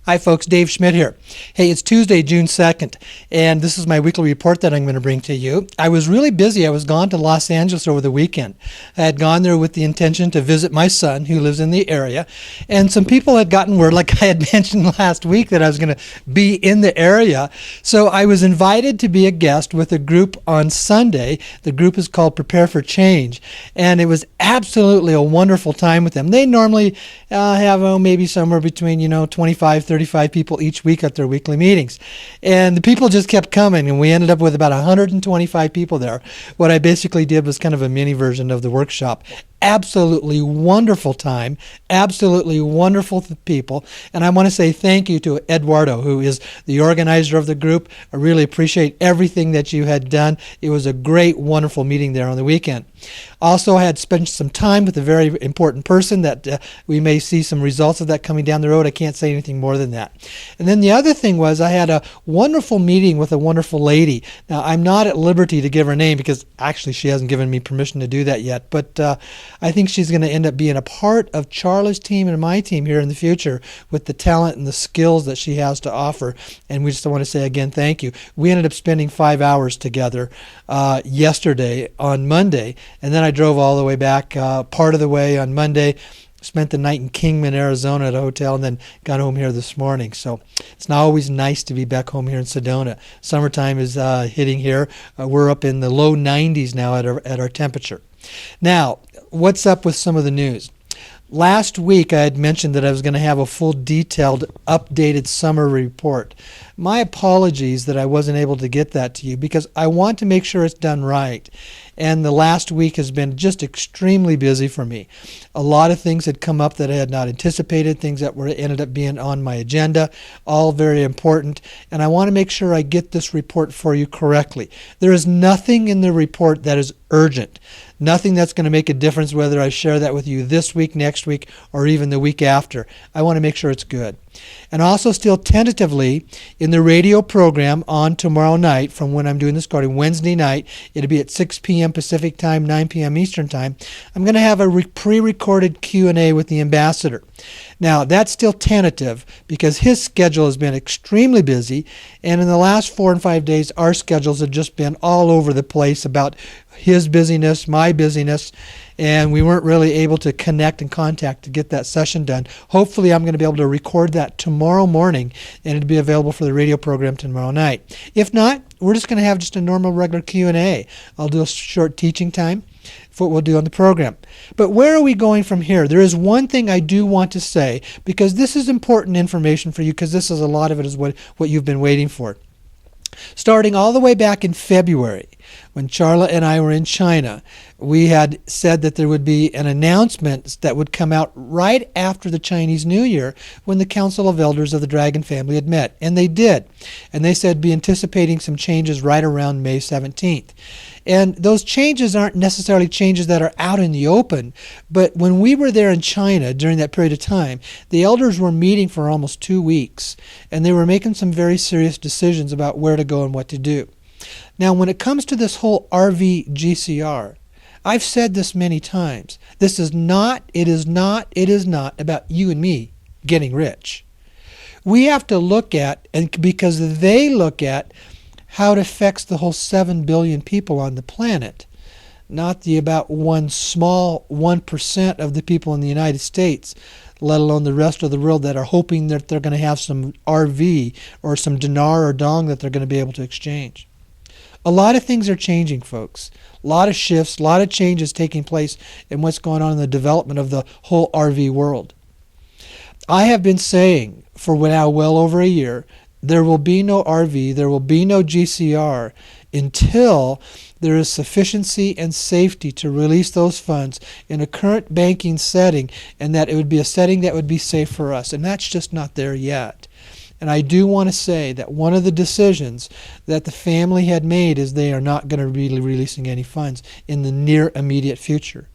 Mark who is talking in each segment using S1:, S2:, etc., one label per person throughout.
S1: Hi folks, Dave Schmidt here. Hey, it's Tuesday, June 2nd, and this is my weekly report that I'm going to bring to you. I was really busy. I was gone to Los Angeles over the weekend. I had gone there with the intention to visit my son who lives in the area, and some people had gotten word, like I had mentioned last week, that I was going to be in the area. So I was invited to be a guest with a group on Sunday. The group is called Prepare for Change, and it was absolutely a wonderful time with them. They normally have maybe somewhere between 25, 35 people each week at their weekly meetings. And the people just kept coming, and we ended up with about 125 people there. What I basically did was kind of a mini version of the workshop. Absolutely wonderful time, absolutely wonderful people. And I want to say thank you to Eduardo, who is the organizer of the group. I really appreciate everything that you had done. It was a great, wonderful meeting there on the weekend. Also, I had spent some time with a very important person that we may see some results of that coming down the road. I can't say anything more than that. And then the other thing was I had a wonderful meeting with a wonderful lady. Now, I'm not at liberty to give her name because actually she hasn't given me permission to do that yet, but I think she's going to end up being a part of Charla's team and my team here in the future with the talent and the skills that she has to offer. And we just want to say again, thank you. We ended up spending 5 hours together yesterday on Monday, and then I drove all the way back part of the way on Monday, spent the night in Kingman, Arizona at a hotel, and then got home here this morning. So it's not always nice to be back home here in Sedona. Summertime is hitting here. We're up in the low 90s now at our temperature. Now, what's up with some of the news? Last week I had mentioned that I was going to have a full detailed updated summer report. My apologies that I wasn't able to get that to you because I want to make sure it's done right. And the last week has been just extremely busy for me. A lot of things had come up that I had not anticipated, things that ended up being on my agenda, all very important. And I want to make sure I get this report for you correctly. There is nothing in the report that is urgent. Nothing that's going to make a difference whether I share that with you this week, next week, or even the week after. I want to make sure it's good. And also still tentatively in the radio program on tomorrow night from when I'm doing this recording, Wednesday night, it'll be at 6 p.m. Pacific time, 9 p.m. Eastern time. I'm going to have a pre-recorded Q&A with the ambassador. Now, that's still tentative because his schedule has been extremely busy, and in the last 4 and 5 days, our schedules have just been all over the place about his busyness, my busyness, and we weren't really able to connect and contact to get that session done. Hopefully, I'm going to be able to record that tomorrow morning, and it'll be available for the radio program tomorrow night. If not, we're just going to have just a normal regular Q&A. I'll do a short teaching time for what we'll do on the program. But where are we going from here? There is one thing I do want to say, because this is important information for you, because this is a lot of it is what you've been waiting for. Starting all the way back in February, when Charla and I were in China, we had said that there would be an announcement that would come out right after the Chinese New Year when the Council of Elders of the Dragon family had met. And they did. And they said be anticipating some changes right around May 17th. And those changes aren't necessarily changes that are out in the open, but when we were there in China during that period of time, the elders were meeting for almost 2 weeks, and they were making some very serious decisions about where to go and what to do. Now, when it comes to this whole RV GCR, I've said this many times. It is not about you and me getting rich. We have to look at, and because they look at how it affects the whole 7 billion people on the planet, not the about one small 1% of the people in the United States, let alone the rest of the world that are hoping that they're going to have some RV or some dinar or dong that they're going to be able to exchange. A lot of things are changing, folks. A lot of shifts, a lot of changes taking place in what's going on in the development of the whole RV world. I have been saying for now well over a year, there will be no RV, there will be no GCR until there is sufficiency and safety to release those funds in a current banking setting, and that it would be a setting that would be safe for us. And that's just not there yet. And I do want to say that one of the decisions that the family had made is they are not going to be releasing any funds in the near immediate future.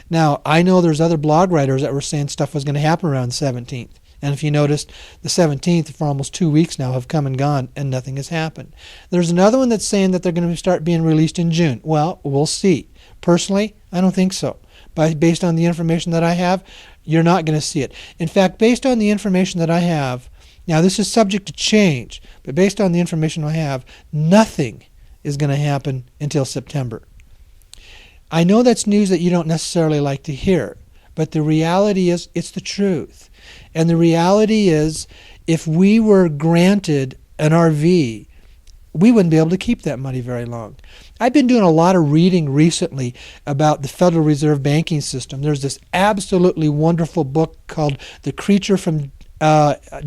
S1: Now, I know there's other blog writers that were saying stuff was going to happen around the 17th. And if you noticed, the 17th for almost 2 weeks now have come and gone, and nothing has happened. There's another one that's saying that they're going to start being released in June. Well, we'll see. Personally, I don't think so. But based on the information that I have, you're not going to see it. In fact, based on the information that I have, Now, this is subject to change, but based on the information I have, nothing is going to happen until September. I know that's news that you don't necessarily like to hear, but the reality is it's the truth. And the reality is if we were granted an RV, we wouldn't be able to keep that money very long. I've been doing a lot of reading recently about the Federal Reserve banking system. There's this absolutely wonderful book called The Creature from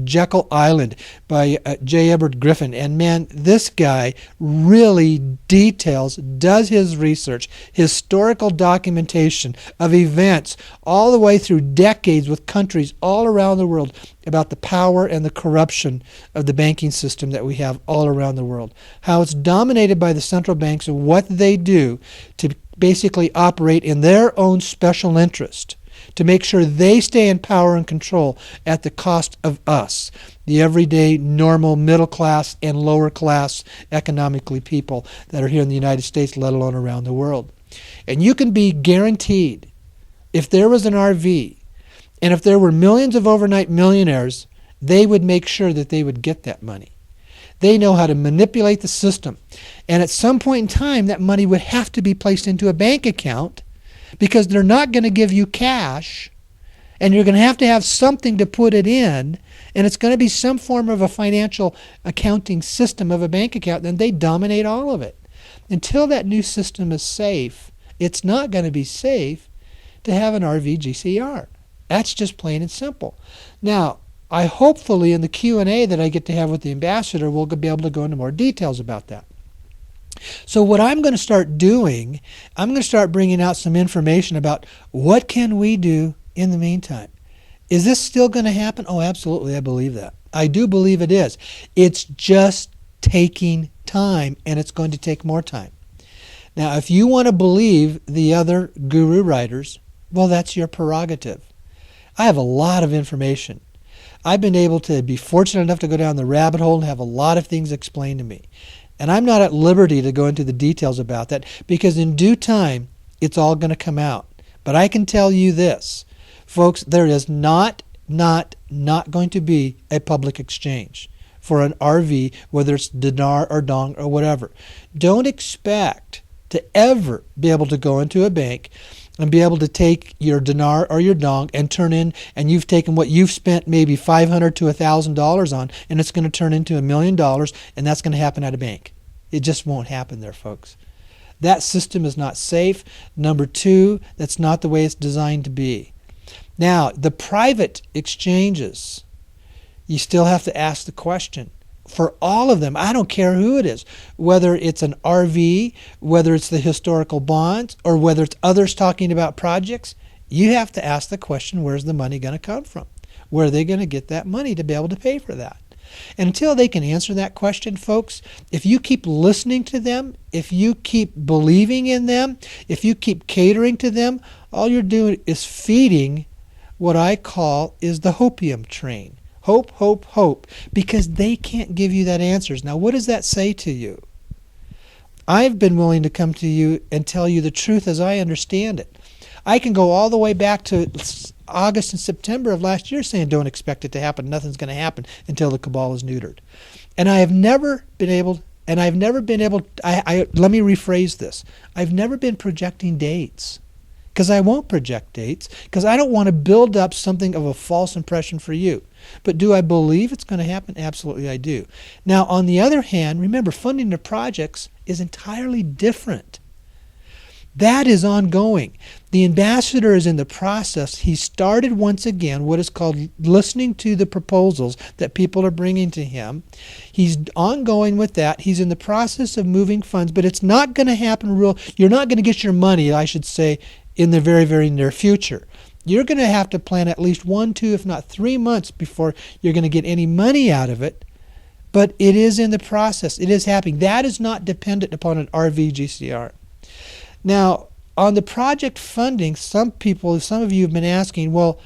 S1: Jekyll Island by J. Edward Griffin. And man, this guy really does his research, historical documentation of events all the way through decades with countries all around the world about the power and the corruption of the banking system that we have all around the world. How it's dominated by the central banks and what they do to basically operate in their own special interest, to make sure they stay in power and control at the cost of us, the everyday, normal, middle class and lower class economically people that are here in the United States, let alone around the world. And you can be guaranteed, if there was an RV, and if there were millions of overnight millionaires, they would make sure that they would get that money. They know how to manipulate the system. And at some point in time, that money would have to be placed into a bank account, because they're not going to give you cash, and you're going to have something to put it in, and it's going to be some form of a financial accounting system of a bank account, and they dominate all of it. Until that new system is safe, it's not going to be safe to have an RV GCR. That's just plain and simple. Now, I hopefully in the Q&A that I get to have with the ambassador, we'll be able to go into more details about that. So what I'm going to start doing, I'm going to start bringing out some information about what can we do in the meantime. Is this still going to happen? Oh, absolutely, I believe that. I do believe it is. It's just taking time, and it's going to take more time. Now, if you want to believe the other guru writers, well, that's your prerogative. I have a lot of information. I've been able to be fortunate enough to go down the rabbit hole and have a lot of things explained to me. And I'm not at liberty to go into the details about that, because in due time, it's all going to come out. But I can tell you this, folks, there is not going to be a public exchange for an RV, whether it's dinar or dong or whatever. Don't expect to ever be able to go into a bank and be able to take your dinar or your dong and turn in, and you've taken what you've spent maybe $500 to $1,000 on, and it's going to turn into $1 million, and that's going to happen at a bank. It just won't happen there, folks. That system is not safe. Number two, that's not the way it's designed to be. Now, the private exchanges, you still have to ask the question. For all of them, I don't care who it is, whether it's an RV, whether it's the historical bonds, or whether it's others talking about projects, you have to ask the question, where's the money going to come from? Where are they going to get that money to be able to pay for that? And until they can answer that question, folks, if you keep listening to them, if you keep believing in them, if you keep catering to them, all you're doing is feeding what I call is the hopium train. Hope, hope, hope, because they can't give you that answers. Now, what does that say to you? I've been willing to come to you and tell you the truth as I understand it. I can go all the way back to August and September of last year saying don't expect it to happen. Nothing's going to happen until the cabal is neutered. And I have never been able, let me rephrase this. I've never been projecting dates, because I won't project dates, because I don't want to build up something of a false impression for you. But do I believe it's going to happen? Absolutely, I do. Now, on the other hand, remember, funding the projects is entirely different. That is ongoing. The ambassador is in the process. He started once again what is called listening to the proposals that people are bringing to him. He's ongoing with that. He's in the process of moving funds, but it's not going to happen you're not going to get your money, I should say, in the very, very near future. You're going to have to plan at least 1, 2, if not 3 months before you're going to get any money out of it. But it is in the process. It is happening. That is not dependent upon an RV GCR. Now, on the project funding, some of you have been asking, well,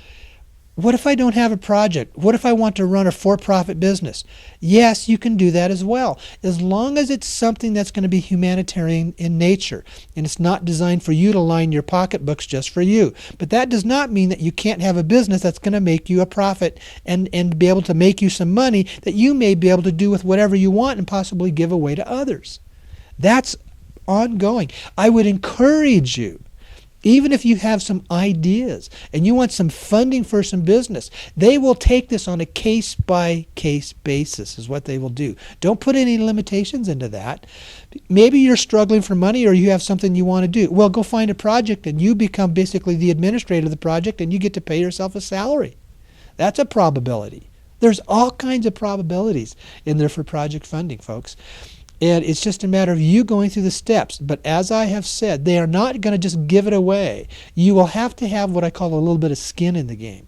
S1: What if I don't have a project? What if I want to run a for-profit business? Yes, you can do that as well, as long as it's something that's going to be humanitarian in nature and it's not designed for you to line your pocketbooks just for you. But that does not mean that you can't have a business that's going to make you a profit and be able to make you some money that you may be able to do with whatever you want and possibly give away to others. That's ongoing. I would encourage you, even if you have some ideas and you want some funding for some business, they will take this on a case-by-case basis is what they will do. Don't put any limitations into that. Maybe you're struggling for money or you have something you want to do. Well, go find a project and you become basically the administrator of the project and you get to pay yourself a salary. That's a probability. There's all kinds of probabilities in there for project funding, folks. And it's just a matter of you going through the steps. But as I have said, they are not going to just give it away. You will have to have what I call a little bit of skin in the game.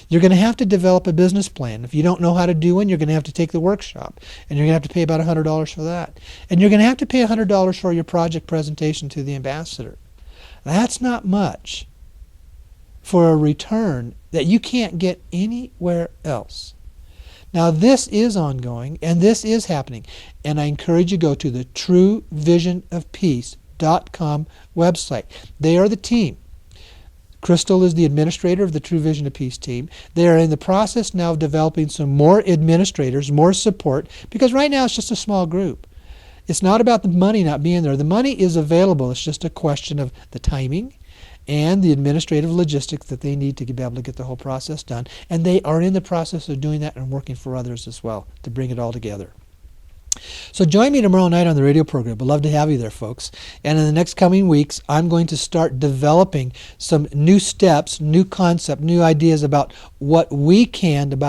S1: You're going to have to develop a business plan. If you don't know how to do one, you're going to have to take the workshop. And you're going to have to pay about $100 for that. And you're going to have to pay $100 for your project presentation to the ambassador. That's not much for a return that you can't get anywhere else. Now this is ongoing and this is happening, and I encourage you to go to the TrueVisionOfPeace.com website. They are the team. Crystal is the administrator of the True Vision of Peace team. They are in the process now of developing some more administrators, more support, because right now it's just a small group. It's not about the money not being there. The money is available. It's just a question of the timing and the administrative logistics that they need to be able to get the whole process done. And they are in the process of doing that and working for others as well to bring it all together. So join me tomorrow night on the radio program. I'd love to have you there, folks. And in the next coming weeks, I'm going to start developing some new steps, new concept, new ideas about what we can do,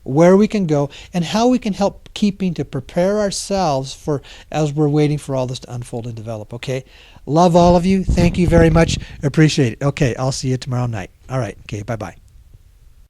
S1: where we can go, and how we can help keeping to prepare ourselves for as we're waiting for all this to unfold and develop, okay? Love all of you. Thank you very much. Appreciate it. Okay, I'll see you tomorrow night. All right. Okay, bye-bye.